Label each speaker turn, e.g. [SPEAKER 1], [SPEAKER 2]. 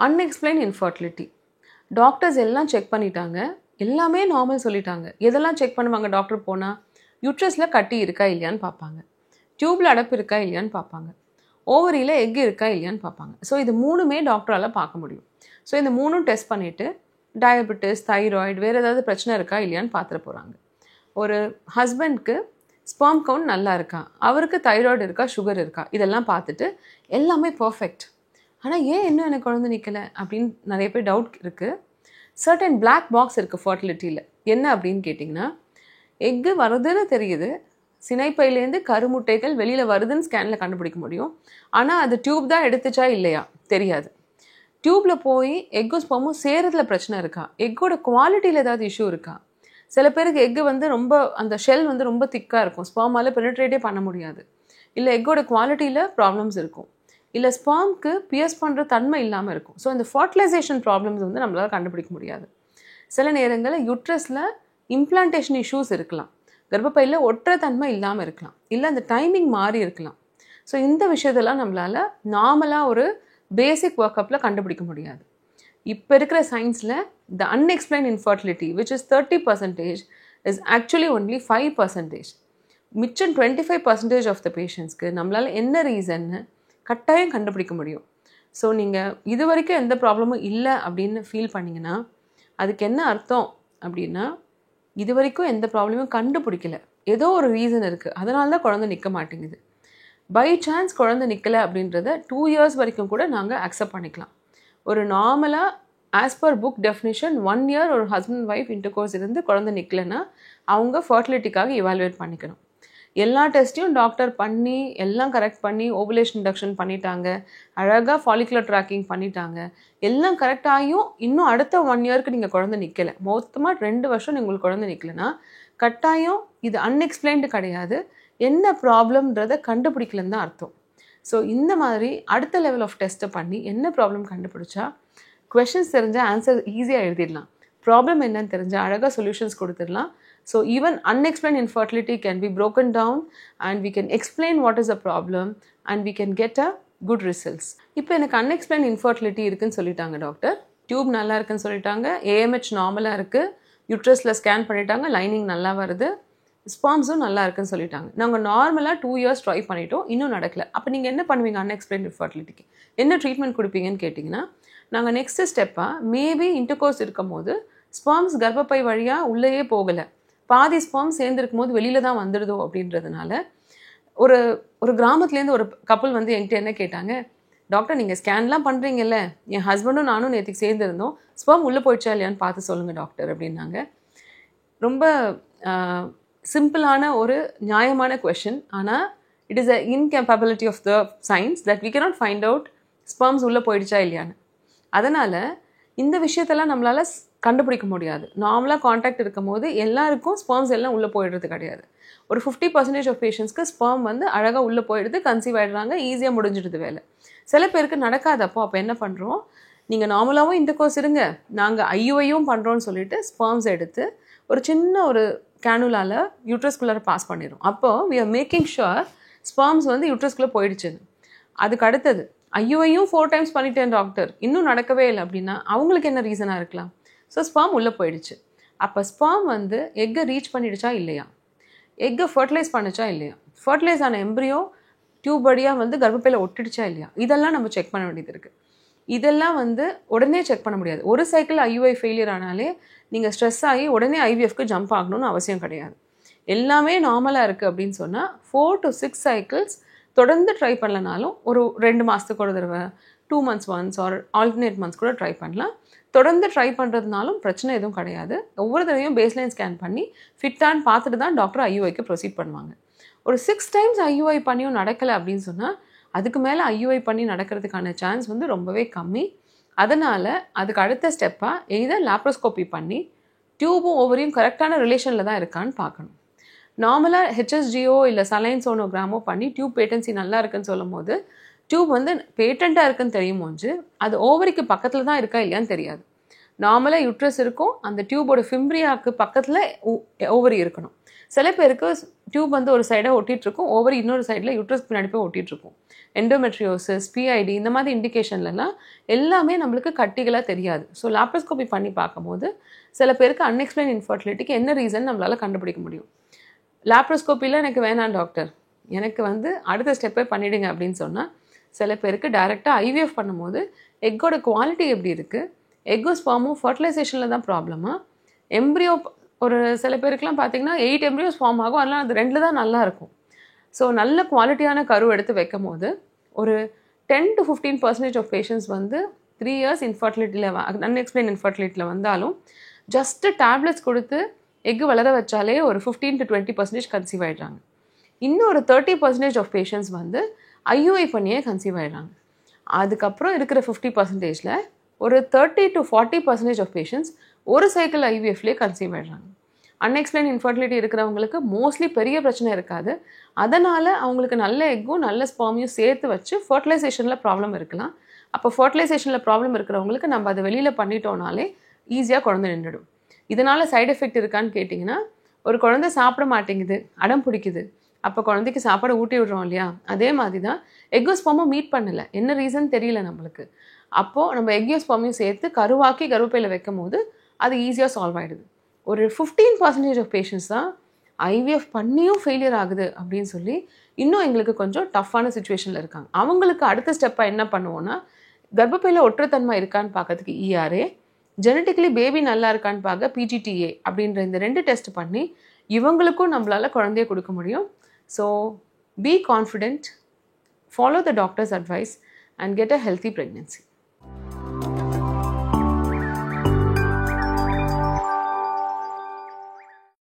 [SPEAKER 1] Unexplained infertility. Doctors எல்லாம் check பண்ணிட்டாங்க, எல்லாமே நார்மல் சொல்லிட்டாங்க. எதெல்லாம் செக் பண்ணுவாங்க டாக்டர் போனால்? யூட்ரஸில் கட்டி இருக்கா இல்லையான்னு பார்ப்பாங்க, டியூப்பில் அடப்பு இருக்கா இல்லையான்னு பார்ப்பாங்க, ஓவரியில் எக் இருக்கா இல்லையான்னு பார்ப்பாங்க. ஸோ இது மூணுமே டாக்டரால் பார்க்க முடியும். ஸோ இந்த மூணும் டெஸ்ட் பண்ணிவிட்டு டயபெட்டிஸ், தைராய்டு, வேறு ஏதாவது பிரச்சனை இருக்கா இல்லையான்னு பார்த்துட்டு போகிறாங்க. ஒரு ஹஸ்பண்ட்க்கு ஸ்பெர்ம் கவுண்ட் நல்லா இருக்கா, அவருக்கு தைராய்டு இருக்கா, சுகர் இருக்கா, இதெல்லாம் பார்த்துட்டு எல்லாமே பர்ஃபெக்ட். ஆனால் ஏன் இன்னும் எனக்கு குழந்தை நிற்கலை அப்படின்னு நிறைய பேர் டவுட் இருக்குது. சர்டன் பிளாக் பாக்ஸ் இருக்குது ஃபர்டிலிட்டியில். என்ன அப்படின்னு கேட்டிங்கன்னா, எக்கு வருதுன்னு தெரியுது, சினைப்பையிலேருந்து கருமுட்டைகள் வெளியில் வருதுன்னு ஸ்கேனில் கண்டுபிடிக்க முடியும். ஆனால் அது டியூப் தான் எடுத்துச்சா இல்லையா தெரியாது. டியூப்பில் போய் எக்கும் ஸ்பெர்மும் சேரத்துல பிரச்சனை இருக்கா, எக்கோட குவாலிட்டியில் ஏதாவது இஷ்யூ இருக்கா. சில பேருக்கு எக்கு வந்து ரொம்ப அந்த ஷெல் வந்து ரொம்ப திக்காக இருக்கும், ஸ்பெர்மால் பெனிட்ரேட்டே பண்ண முடியாது. இல்லை எக்கோட குவாலிட்டியில் ப்ராப்ளம்ஸ் இருக்கும், இல்லை ஸ்பெர்ம்க்கு பியர்ஸ் பண்ணுற தன்மை இல்லாமல் இருக்கும். ஸோ இந்த ஃபர்டிலைசேஷன் ப்ராப்ளம்ஸ் வந்து நம்மளால் கண்டுபிடிக்க முடியாது. சில நேரங்களில் யூட்ரஸில் இம்ப்ளான்டேஷன் இஷ்யூஸ் இருக்கலாம், கர்ப்பப்பையில் ஒற்றை தன்மை இல்லாமல் இருக்கலாம், இல்லை அந்த டைமிங் மாறி இருக்கலாம். ஸோ இந்த விஷயத்தெல்லாம் நம்மளால் நார்மலாக ஒரு பேசிக் ஒர்க்கப்பில் கண்டுபிடிக்க முடியாது. இப்போ இருக்கிற சயின்ஸில் the unexplained infertility which is 30% is actually only 5%. மிச்சம் 25% ஆஃப் த பேஷண்ட்ஸ்க்கு நம்மளால் என்ன ரீசன்னு கட்டாயம் கண்டுபிடிக்க முடியும். ஸோ நீங்கள் இது வரைக்கும் எந்த ப்ராப்ளமும் இல்லை அப்படின்னு ஃபீல் பண்ணிங்கன்னா அதுக்கு என்ன அர்த்தம் அப்படின்னா, இது வரைக்கும் எந்த ப்ராப்ளமும் கண்டுபிடிக்கல, ஏதோ ஒரு ரீசன் இருக்குது, அதனால தான் குழந்தை நிற்க மாட்டேங்குது. பை சான்ஸ் குழந்தை நிற்கலை அப்படின்றத 2 years வரைக்கும் கூட நாங்கள் அக்செப்ட் பண்ணிக்கலாம். ஒரு நார்மலாக as per book definition 1 year ஒரு ஹஸ்பண்ட் ஒய்ஃப் இன்டர்கோர்ஸ் இருந்து குழந்தை நிற்கலைன்னா அவங்க ஃபர்டிலிட்டிக்காக இவாலுவேட் பண்ணிக்கணும். எல்லா டெஸ்ட்டையும் டாக்டர் பண்ணி எல்லாம் கரெக்ட் பண்ணி ஓவுலேஷன் இண்டக்ஷன் பண்ணிட்டாங்க, அழகாக ஃபாலிகுலர் ட்ராக்கிங் பண்ணிட்டாங்க, எல்லாம் கரெக்டாகியும் இன்னும் அடுத்த 1 yearக்கு நீங்கள் குழந்தை நிற்கலை, மொத்தமாக 2 வருஷம் உங்களுக்கு குழந்தை நிற்கலைன்னா கட்டாயம் இது அன்எக்ஸ்பிளைன்டு கிடையாது, என்ன ப்ராப்ளம்ன்றதை கண்டுபிடிக்கலன்னு தான் அர்த்தம். ஸோ இந்த மாதிரி அடுத்த லெவல் ஆஃப் டெஸ்ட்டை பண்ணி என்ன ப்ராப்ளம் கண்டுபிடிச்சா கொஷின்ஸ் தெரிஞ்சால் ஆன்சர் ஈஸியாக எழுதிடலாம், ப்ராப்ளம் என்னன்னு தெரிஞ்சால் அழகாக சொல்யூஷன்ஸ் கொடுத்துடலாம். So even unexplained infertility can be broken down and we can explain what is the problem and we can get a good results. இப்போ எனக்கு அன்எக்ஸ்பிளைன் இன்ஃபர்டிலிட்டி இருக்குன்னு சொல்லிட்டாங்க டாக்டர், டியூப் நல்லா இருக்குன்னு சொல்லிட்டாங்க, ஏஎம்ஹெச் நார்மலாக இருக்குது, யூட்ரஸில் ஸ்கேன் பண்ணிட்டாங்க, லைனிங் நல்லா வருது, ஸ்பெர்ம்ஸும் நல்லா இருக்குன்னு சொல்லிட்டாங்க. நாங்கள் நார்மலாக 2 years ட்ரை பண்ணிட்டோம், இன்னும் நடக்கலை. அப்போ நீங்கள் என்ன பண்ணுவீங்க? அன்எக்ஸ்பிளைன் இன்ஃபர்டிலிட்டிக்கு என்ன ட்ரீட்மெண்ட் கொடுப்பீங்கன்னு கேட்டிங்கன்னா, நாங்கள் நெக்ஸ்ட் ஸ்டெப்பாக மேபி இன்டர்கோர்ஸ் இருக்கும் போது ஸ்பெர்ம்ஸ் கர்ப்பப்பை வழியாக உள்ளேயே போகலை, பாதி ஸ்பெர்ம் சேர்ந்துருக்கும் போது வெளியில் தான் வந்துடுதோ அப்படின்றதுனால ஒரு ஒரு கிராமத்துலேருந்து ஒரு கப்பல் வந்து என்கிட்ட என்ன கேட்டாங்க, டாக்டர் நீங்கள் ஸ்கேன்லாம் பண்ணுறீங்கல்ல, என் ஹஸ்பண்டும் நானும் நேற்றுக்கு சேர்ந்துருந்தோம், ஸ்பெர்ம் உள்ளே போயிடுச்சா இல்லையான்னு பார்த்து சொல்லுங்கள் டாக்டர் அப்படின்னாங்க. ரொம்ப சிம்பிளான ஒரு நியாயமான கொஷின், ஆனால் it is a incapability of the science that we cannot find out sperms உள்ளே போயிடுச்சா இல்லையான்னு. அதனால் இந்த விஷயத்தெல்லாம் நம்மளால் கண்டுபிடிக்க முடியாது. நார்மலாக காண்டாக்ட் இருக்கும் போது எல்லாருக்கும் ஸ்பெர்ம்ஸ் எல்லாம் உள்ளே போயிடுறது கிடையாது. ஒரு 50% ஆஃப் பேஷண்ட்ஸ்க்கு ஸ்பெர்ம் வந்து அழகாக உள்ளே போயிடுது, கன்சீவ் ஆகிடுறாங்க, ஈஸியாக முடிஞ்சிடுது வேலை. சில பேருக்கு நடக்காதப்போ அப்போ என்ன பண்ணுறோம், நீங்கள் நார்மலாகவும் இன்டர்கோர்ஸ் இருங்க, நாங்கள் ஐயுஐயும் பண்ணுறோன்னு சொல்லிட்டு ஸ்பெர்ம்ஸ் எடுத்து ஒரு சின்ன ஒரு கேனுலாவில் யூட்ரஸ்குள்ளே பாஸ் பண்ணிடும். அப்போது we are making sure sperms வந்து யூட்ரஸ்குள்ளே போயிடுச்சுன்னு. அதுக்கு அடுத்தது ஐயுஐயும் 4 times பண்ணிட்டேன் டாக்டர், இன்னும் நடக்கவே இல்லை அப்படின்னா அவங்களுக்கு என்ன ரீசனாக இருக்கலாம்? ஸோ ஸ்பெர்ம் உள்ளே போயிடுச்சு. அப்போ ஸ்பெர்ம் வந்து எக்கை ரீச் பண்ணிடுச்சா இல்லையா, எக்கை ஃபர்டிலைஸ் பண்ணிச்சா இல்லையா, ஃபர்டிலைஸ் ஆன எம்ப்ரியோ டியூப் வழியாக வந்து கர்ப்பப்பையில் ஒட்டிடுச்சா இல்லையா, இதெல்லாம் நம்ம செக் பண்ண வேண்டியது இருக்குது. இதெல்லாம் வந்து உடனே செக் பண்ண முடியாது. ஒரு சைக்கிள் ஐயுஐ ஃபெயிலியர் ஆனாலே நீங்கள் ஸ்ட்ரெஸ் ஆகி உடனே ஐவிஎஃப்க்கு ஜம்ப் ஆகணும்னு அவசியம் கிடையாது. எல்லாமே நார்மலாக இருக்குது அப்படின்னு சொன்னால் 4 to 6 cycles தொடர்ந்து ட்ரை பண்ணலனாலும் ஒரு 2 மாதத்துக்கு ஒரு தடவை, 2 months once or alternate months கூட ட்ரை பண்ணலாம். தொடர்ந்து ட்ரை பண்ணுறதுனாலும் பிரச்சனை எதுவும் கிடையாது. ஒவ்வொரு தடவையும் பேஸ்லைன் ஸ்கேன் பண்ணி ஃபிட்டான்னு பார்த்துட்டு தான் டாக்டர் ஐயுஐக்கு ப்ரொசீட் பண்ணுவாங்க. ஒரு 6 times ஐயுஐ பண்ணியும் நடக்கலை அப்படின்னு சொன்னால் அதுக்கு மேலே ஐயுஐ பண்ணி நடக்கிறதுக்கான சான்ஸ் வந்து ரொம்பவே கம்மி. அதனால் அதுக்கு அடுத்த ஸ்டெப்பாக எய்தர் லாப்ரோஸ்கோப்பி பண்ணி டியூபும் ஓவரியும் கரெக்டான ரிலேஷனில் தான் இருக்கான்னு பார்க்கணும். நார்மலாக ஹெச்எஸ்ஜியோ இல்லை சலைன் சோனோகிராமோ பண்ணி டியூப் பேட்டன்சி நல்லா இருக்குன்னு சொல்லும் போது டியூப் வந்து பேட்டண்ட்டாக இருக்குன்னு தெரியும் போது அது ஓவரிக்கு பக்கத்தில் தான் இருக்கா இல்லையான்னு தெரியாது. நார்மலாக யூட்ரஸ் இருக்கும், அந்த டியூபோட ஃபிம்ப்ரியாவுக்கு பக்கத்தில் ஓவரி இருக்கணும். சில பேருக்கு டியூப் வந்து ஒரு சைடாக ஒட்டிகிட்ருக்கும், ஓவரி இன்னொரு சைடில் யூட்ரஸ் பின்னாடி போய் ஒட்டிகிட்ருக்கும். எண்டோமெட்ரியோசிஸ், பிஐடி இந்த மாதிரி இண்டிகேஷன்லலாம் எல்லாமே நம்மளுக்கு கட்டிகளாக தெரியாது. ஸோ லாப்ரோஸ்கோபி பண்ணி பார்க்கும்போது சில பேருக்கு அன்எக்ஸ்பிளைன் இன்ஃபர்டிலிட்டிக்கு என்ன ரீசன் நம்மளால் கண்டுபிடிக்க முடியும். லாப்ரோஸ்கோப்பியில் எனக்கு வேணாம் டாக்டர், எனக்கு வந்து அடுத்த ஸ்டெப்பே பண்ணிவிடுங்க அப்படின்னு சொன்னால், சில பேருக்கு டைரெக்டாக ஐவிஎஃப் பண்ணும்போது எக்கோட குவாலிட்டி எப்படி இருக்குது, எக்கும் ஸ்பெர்மும் ஃபர்டிலைசேஷனில் தான் ப்ராப்ளமா, எம்ப்ரியோ ஒரு சில பேருக்குலாம் பார்த்தீங்கன்னா 8 எம்ப்ரியோஸ் ஃபார்ம் ஆகும், அதெல்லாம் அது 2 தான் நல்லா இருக்கும். ஸோ நல்ல குவாலிட்டியான கரு எடுத்து வைக்கும் போது ஒரு 10 to 15% ஆஃப் பேஷண்ட்ஸ் வந்து 3 years இன்ஃபர்டிலிட்டியில் அன்எக்ஸ்பிளைன் இன்ஃபர்டிலிட்டியில் வந்தாலும் ஜஸ்ட்டு டேப்லெட்ஸ் கொடுத்து எக்கு வளர வச்சாலே ஒரு 15 to 20% கன்சீவ் ஆகிடுறாங்க. இன்னும் ஒரு 30% ஆஃப் பேஷண்ட்ஸ் வந்து ஐயுஐ பண்ணியே கன்சீவ் ஆகிடுறாங்க. அதுக்கப்புறம் இருக்கிற 50%ல் ஒரு 30 to 40% ஆஃப் பேஷண்ட்ஸ் ஒரு சைக்கிள் ஐவிஎஃப்லேயே கன்சீவ் ஆகிடுறாங்க. அன்எக்ஸ்பிளைன் இன்ஃபர்டிலிட்டி இருக்கிறவங்களுக்கு மோஸ்ட்லி பெரிய பிரச்சனை இருக்காது. அதனால் அவங்களுக்கு நல்ல எக்கும் நல்ல ஸ்பெர்மையும் சேர்த்து வச்சு ஃபர்டிலைசேஷனில் ப்ராப்ளம் இருக்கலாம். அப்போ ஃபர்டிலைசேஷனில் ப்ராப்ளம் இருக்கிறவங்களுக்கு நம்ம அதை வெளியில் பண்ணிட்டோம்னாலே ஈஸியாக குழந்தை நின்றுடும். இதனால் சைடு எஃபெக்ட் இருக்கான்னு கேட்டிங்கன்னா, ஒரு குழந்தை சாப்பிட மாட்டேங்குது, அடம் பிடிக்குது, அப்போ குழந்தைக்கு சாப்பாடு ஊட்டி விடுறோம் இல்லையா, அதே மாதிரி தான் எக்கும் ஸ்பெர்மும் மீட் பண்ணலை, என்ன ரீசன் தெரியல நம்மளுக்கு. அப்போது நம்ம எக்கையும் ஸ்பெர்மையும் சேர்த்து கருவாக்கி கருப்பையில் வைக்கும் போது அது ஈஸியாக சால்வ் ஆகிடுது. ஒரு 15% ஆஃப் பேஷண்ட்ஸ் தான் ஐவிஎஃப் பண்ணியும் ஃபெயிலியர் ஆகுது அப்படின்னு சொல்லி இன்னும் எங்களுக்கு கொஞ்சம் டஃப்பான சுச்சுவேஷனில் இருக்காங்க. அவங்களுக்கு அடுத்த ஸ்டெப்பாக என்ன பண்ணுவோன்னா, கர்ப்பப்பையில் ஒற்றைத்தன்மை இருக்கான்னு பார்க்கறதுக்கு இஆர்ஏ, ஜெனட்டிக்கலி பேபி நல்லா இருக்கான்னு பார்க்க பிஜிடிஏ அப்படின்ற இந்த 2 டெஸ்ட் பண்ணி இவங்களுக்கும் நம்மளால் குழந்தைய கொடுக்க முடியும். So be confident, follow the doctors advice and get a healthy pregnancy.